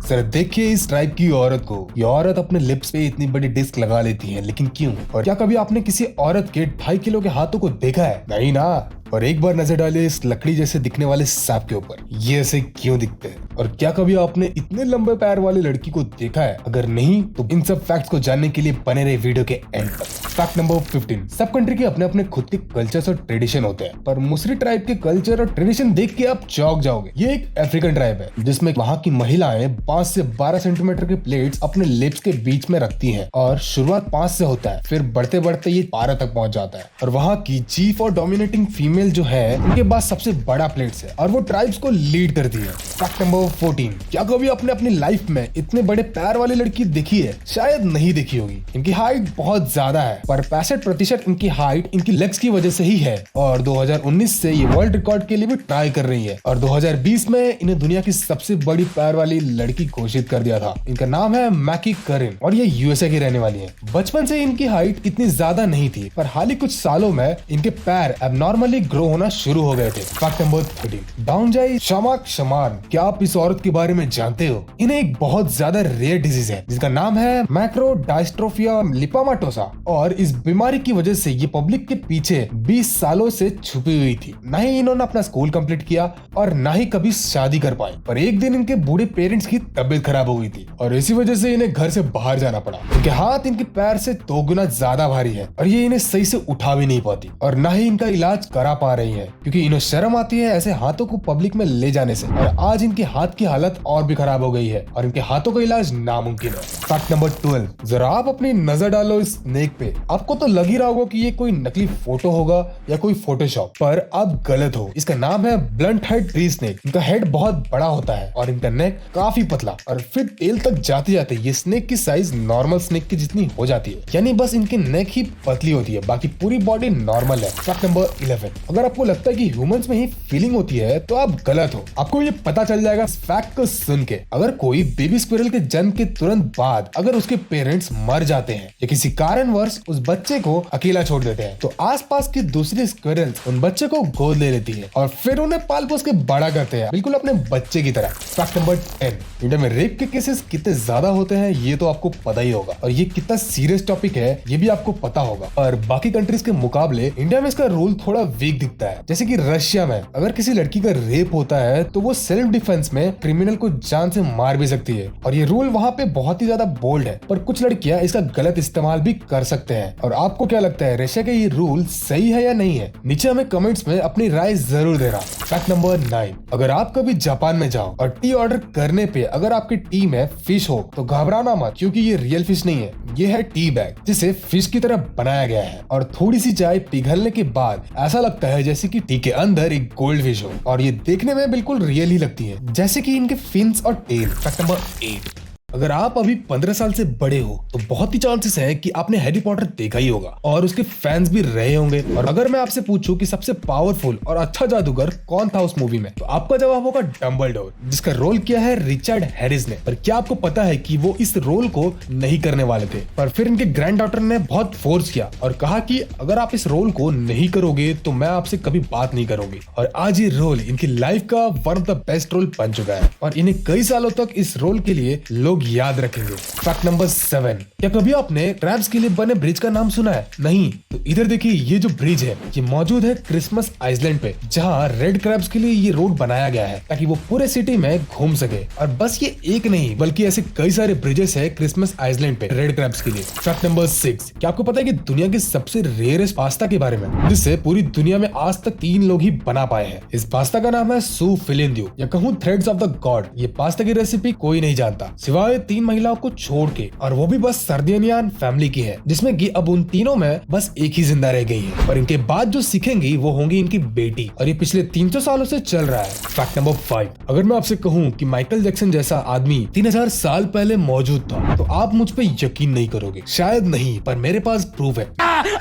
Sir देखिए इस tribe की औरत को। ये औरत अपने लिप्स पे इतनी बड़ी डिस्क लगा लेती है, लेकिन क्यों? और क्या कभी आपने किसी औरत के 2.5 किलो के हाथों को देखा है? नहीं ना। और एक बार नजर डाले इस लकड़ी जैसे दिखने वाले सांप के ऊपर, ये ऐसे क्यों दिखते हैं? और क्या कभी आपने इतने लंबे पैर वाली लड़की को देखा है? अगर नहीं तो इन सब फैक्ट्स को जानने के लिए बने रहे वीडियो के एंड तक। Fact number 15। सब कंट्री के अपने अपने खुद के कल्चर्स और ट्रेडिशन होते हैं, पर मुसरी ट्राइब के कल्चर और ट्रेडिशन देख के आप चौंक जाओगे। ये एक अफ्रीकन ट्राइब है जिसमें वहाँ की महिलाएं 5 से 12 सेंटीमीटर के प्लेट्स अपने लिप्स के बीच में रखती हैं और शुरुआत 5 से होता है, फिर बढ़ते बढ़ते ये 12 तक पहुंच जाता है। और वहाँ की चीफ और डोमिनेटिंग फीमेल जो है उनके पास सबसे बड़ा प्लेट्स है और वो ट्राइब्स को लीड करती है। Fact number 14। क्या कभी आपने अपनी लाइफ में इतने बड़े पैर वाली लड़की देखी है? शायद नहीं देखी होगी। इनकी हाइट बहुत ज्यादा है, पर 65% इनकी हाइट इनकी लेग्स की वजह से ही है। और 2019 से ये वर्ल्ड रिकॉर्ड के लिए भी ट्राई कर रही है और 2020 में इन्हें दुनिया की सबसे बड़ी पैर वाली लड़की घोषित कर दिया था। इनका नाम है मैकी करिन और ये यूएसए की रहने वाली है। बचपन से इनकी हाइट इतनी ज्यादा नहीं थी, पर हाल ही कुछ सालों में इनके पैर एबनॉर्मली ग्रो होना शुरू हो गए थे। Fact number 13। डाउनजाई शमाक शमान। क्या आप इस औरत के बारे में जानते हो? इन्हें एक बहुत ज्यादा रेयर डिजीज है जिसका नाम है मैक्रोडायस्ट्रोफिया लिपामाटोसा और इस बीमारी की वजह से ये पब्लिक के पीछे 20 सालों से छुपी हुई थी। न ही इन्होंने अपना स्कूल कंप्लीट किया और न ही कभी शादी कर पाए, पर एक दिन इनके बूढ़े पेरेंट्स की तबीयत खराब हो गई थी और इसी वजह से इन्हें घर से बाहर जाना पड़ा। इनके हाथ इनके पैर से 2 गुना ज्यादा भारी है और ये इन्हें सही से उठा भी नहीं पाती और न ही इनका इलाज करा पा रही है क्योंकि इन्हें शर्म आती है ऐसे हाथों को पब्लिक में ले जाने से। और आज इनके हाथ की हालत और भी खराब हो गई है और इनके हाथों का इलाज नामुमकिन है। Fact number 12। जरा आप अपनी नजर डालो इस स्नेक पे। आपको तो लग ही रहा होगा कि ये कोई नकली फोटो होगा या कोई फोटोशॉप, पर आप गलत हो। इसका नाम है ब्लंट हेड ट्री स्नेक। इनका हेड बहुत बड़ा होता है और इनका नेक काफी पतला और फिर टेल तक जाते जाते ये स्नेक की साइज नॉर्मल स्नेक की जितनी हो जाती है, यानी बस इनकी नेक ही पतली होती है, बाकी पूरी बॉडी नॉर्मल है। Fact number 11। अगर आपको लगता है कि ह्यूमंस में ही फीलिंग होती है तो आप गलत हो। आपको ये पता चल जाएगा इस फैक्ट को सुन के। अगर कोई बेबी स्क्विरल के जन्म के तुरंत बाद अगर उसके पेरेंट्स मर जाते हैं या किसी कारणवश उस बच्चे को अकेला छोड़ देते हैं तो आसपास की दूसरी स्क्विरल्स उन बच्चे को गोद ले लेती है और फिर उन्हें पाल पोस के बड़ा करते हैं, बिल्कुल अपने बच्चे की तरह। Fact number 10। इंडिया में रेप के केसेस कितने ज्यादा होते हैं ये तो आपको पता ही होगा और ये कितना सीरियस टॉपिक है ये भी आपको पता होगा। और बाकी कंट्रीज के मुकाबले इंडिया में इसका रूल थोड़ा वीक दिखता है। जैसे कि रशिया में अगर किसी लड़की का रेप होता है तो वो सेल्फ डिफेंस में क्रिमिनल को जान से मार भी सकती है और ये रूल वहाँ पे बहुत ही ज्यादा बोल्ड है, पर कुछ लड़कियां इसका गलत इस्तेमाल भी कर सकते हैं। और आपको क्या लगता है रशिया का ये रूल सही है या नहीं है? नीचे हमें कमेंट्स में अपनी राय जरूर देना। Fact number 9। अगर आप कभी जापान में जाओ और टी ऑर्डर करने पे अगर आपकी टी में फिश हो तो घबराना मत, क्योंकि ये रियल फिश नहीं है, ये है टी बैग जिसे फिश की तरह बनाया गया है और थोड़ी सी चाय पिघलने के बाद ऐसा लगता है जैसे कि टी के अंदर एक गोल्ड फिश हो और ये देखने में बिल्कुल रियल ही लगती है, जैसे कि इनके फिन्स और टेल। Fact number 8। अगर आप अभी 15 साल से बड़े हो तो बहुत ही चांसेस है कि आपने हैरी पॉटर देखा ही होगा और उसके फैंस भी रहे होंगे। और अगर मैं आपसे पूछूं कि सबसे पावरफुल और अच्छा जादूगर कौन था उस मूवी में, तो आपका जवाब होगा डम्बलडोर, जिसका रोल किया है रिचर्ड हैरिस ने। पर क्या आपको पता है कि वो इस रोल को नहीं करने वाले थे, पर फिर इनके ग्रैंड डॉटर ने बहुत फोर्स किया और कहा कि अगर आप इस रोल को नहीं करोगे तो मैं आपसे कभी बात नहीं करूंगी। और आज ये रोल इनकी लाइफ का one of the best role बन चुका है और इन्हें कई सालों तक इस रोल के लिए लोग याद रखेंगे। Fact number 7। क्या कभी आपने क्रैब्स के लिए बने ब्रिज का नाम सुना है? नहीं तो इधर देखिए, ये जो ब्रिज है ये मौजूद है क्रिसमस आइलैंड पे, जहाँ रेड क्रैब्स के लिए ये रोड बनाया गया है ताकि वो पूरे सिटी में घूम सके। और बस ये एक नहीं बल्कि ऐसे कई सारे ब्रिजेस है क्रिसमस आइलैंड पे रेड क्रैब्स के लिए। Fact number 6। क्या आपको पता है कि दुनिया के सबसे रेयरेस्ट पास्ता के बारे में, जिससे पूरी दुनिया में आज तक 3 लोग ही बना पाए हैं? इस पास्ता का नाम है सू फिलिंदियो या कहूँ थ्रेड्स ऑफ द गॉड। ये पास्ता की रेसिपी कोई नहीं जानता सिवाय 3 महिलाओं को छोड़ के, और वो भी बस सर्दियनियान फैमिली की है, जिसमें कि अब उन तीनों में बस एक ही जिंदा रह गई है और इनके बाद जो सीखेंगी वो होंगी इनकी बेटी और ये पिछले 300 सालों से चल रहा है। Fact number 5। अगर मैं आपसे कहूँ कि माइकल जैक्सन जैसा आदमी 3000 साल पहले मौजूद था तो आप मुझ पे यकीन नहीं करोगे। शायद नहीं, पर मेरे पास प्रूफ है।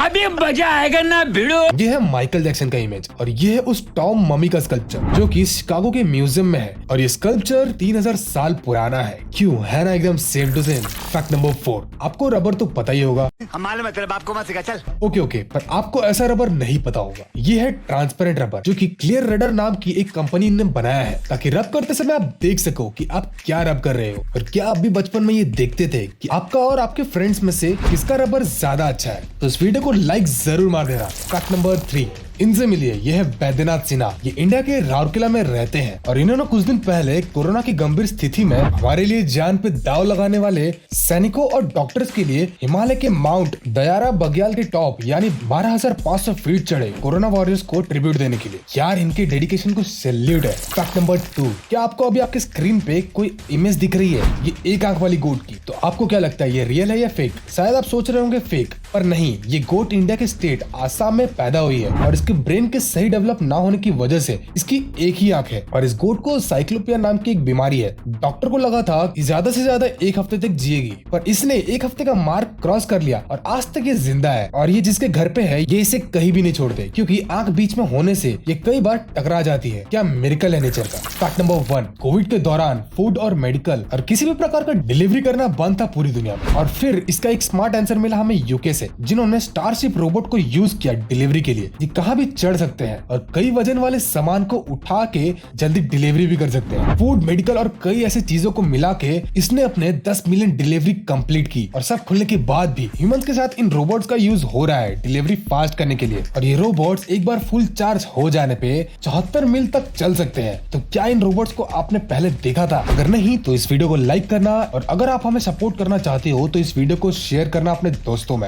अभी मजा आएगा ना भिड़ो। ये है माइकल जैक्सन का इमेज और ये है उस टॉम ममी का स्कल्पचर जो कि शिकागो के म्यूजियम में है और ये स्कल्पचर 3000 साल पुराना है। क्यों है ना एकदम same to same. Fact number 4, आपको रबर तो पता ही होगा। मालूम है तेरे बाप को मत सिखा चल। ओके, पर आपको ऐसा रबर नहीं पता होगा। ये है ट्रांसपेरेंट रबर जो कि क्लियर रडर नाम की एक कंपनी ने बनाया है ताकि रब करते समय आप देख सको कि आप क्या रब कर रहे हो। और क्या आप भी बचपन में ये देखते थे कि आपका और आपके फ्रेंड्स में से किसका रबर ज्यादा अच्छा है? तो इस वीडियो को लाइक जरूर मार देना। फैक्ट नंबर 3, इनसे मिलिए। यह है बैद्यनाथ सिन्हा। ये इंडिया के राउरकेला में रहते हैं और इन्होंने कुछ दिन पहले कोरोना की गंभीर स्थिति में हमारे लिए जान पे दाव लगाने वाले सैनिकों और डॉक्टर्स के लिए हिमालय के माउंट दयारा बग्याल के टॉप यानी 12,500 फीट चढ़े कोरोना वॉरियर्स को ट्रिब्यूट देने के लिए। यार इनके डेडिकेशन को सैल्यूट है। फैक्ट नंबर 2, क्या आपको अभी आपके स्क्रीन पे कोई इमेज दिख रही है? ये एक आंख वाली गोट की। तो आपको क्या लगता है ये रियल है या फेक? शायद आप सोच रहे होंगे फेक, पर नहीं, ये गोट इंडिया के स्टेट आसाम में पैदा हुई है और इसके ब्रेन के सही डेवलप ना होने की वजह से इसकी एक ही आंख है और इस गोट को साइक्लोपिया नाम की एक बीमारी है। डॉक्टर को लगा था कि ज्यादा से ज्यादा 1 हफ्ते तक जिएगी, पर इसने 1 हफ्ते का मार्क क्रॉस कर लिया और आज तक ये जिंदा है। और ये जिसके घर पे है ये इसे कहीं भी नहीं छोड़ते क्योंकि आंख बीच में होने से ये कई बार टकरा जाती है। क्या मिरेकल है नेचर का। फैक्ट नंबर 1, कोविड के दौरान फूड और मेडिकल और किसी भी प्रकार का डिलीवरी करना बंद था पूरी दुनिया में और फिर इसका एक स्मार्ट आंसर मिला हमें यूके से, जिन्होंने स्टारशिप रोबोट को यूज किया डिलीवरी के लिए। ये कहाँ भी चढ़ सकते हैं और कई वजन वाले सामान को उठा के जल्दी डिलीवरी भी कर सकते हैं। फूड, मेडिकल और कई ऐसी चीजों को मिला के इसने अपने 10 मिलियन डिलीवरी कंप्लीट की और सब खुलने के बाद भी ह्यूमंस के साथ इन रोबोट्स का यूज हो रहा है डिलीवरी फास्ट करने के लिए। और ये रोबोट्स एक बार फुल चार्ज हो जाने पे 74 मील तक चल सकते हैं। तो क्या इन रोबोट्स को आपने पहले देखा था? अगर नहीं तो इस वीडियो को लाइक करना और अगर आप हमें सपोर्ट करना चाहते हो तो इस वीडियो को शेयर करना अपने दोस्तों में।